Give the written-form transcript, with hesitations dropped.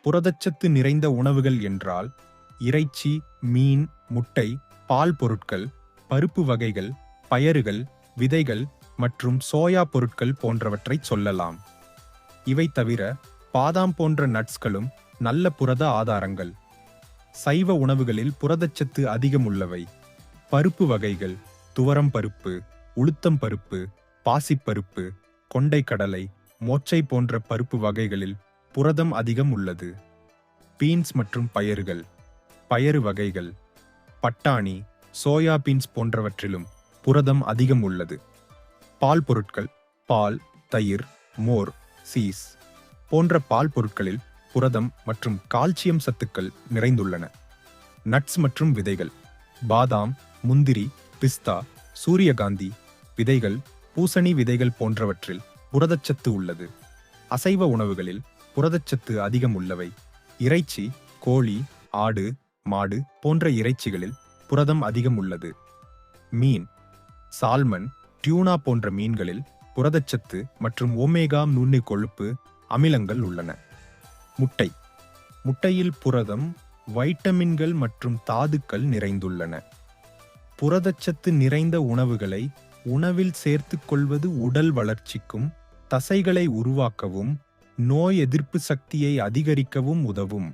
புரதச்சத்து நிறைந்த உணவுகள் என்றால் இறைச்சி, மீன், முட்டை, பால் பொருட்கள், பருப்பு வகைகள், பயறுகள், விதைகள் மற்றும் சோயா பொருட்கள் போன்றவற்றை சொல்லலாம். இவை தவிர பாதாம் போன்ற நட்ஸ்களும் நல்ல புரத ஆதாரங்கள். சைவ உணவுகளில் புரதச்சத்து அதிகம் உள்ளவை. பருப்பு வகைகள்: துவரம் பருப்பு, உளுத்தம் பருப்பு, பாசிப்பருப்பு, கொண்டைக்கடலை, மொச்சை போன்ற பருப்பு வகைகளில் புரதம் அதிகம் உள்ளது. பீன்ஸ் மற்றும் பயறுகள்: பயறு வகைகள், பட்டாணி, சோயா பீன்ஸ் போன்றவற்றிலும் புரதம் அதிகம் உள்ளது. பால் பொருட்கள்: பால், தயிர், மோர், சீஸ் போன்ற பால் பொருட்களில் புரதம் மற்றும் கால்சியம் சத்துக்கள் நிறைந்துள்ளன. நட்ஸ் மற்றும் விதைகள்: பாதாம், முந்திரி, பிஸ்தா, சூரியகாந்தி விதைகள், பூசணி விதைகள் போன்றவற்றில் புரதச்சத்து உள்ளது. அசைவ உணவுகளில் புரதச்சத்து அதிகம் உள்ளவை. இறைச்சி, கோழி, ஆடு, மாடு போன்ற இறைச்சிகளில் புரதம் அதிகம் உள்ளது. மீன்: சால்மன், டியூனா போன்ற மீன்களில் புரதச்சத்து மற்றும் ஒமேகா 3 கொழுப்பு அமிலங்கள் உள்ளன. முட்டை: முட்டையில் புரதம், வைட்டமின்கள் மற்றும் தாதுக்கள் நிறைந்துள்ளன. புரதச்சத்து நிறைந்த உணவுகளை உணவில் சேர்த்துக் கொள்வது உடல் வளர்ச்சிக்கும் தசைகளை உருவாக்கவும் நோய் எதிர்ப்பு சக்தியை அதிகரிக்கவும் உதவும்.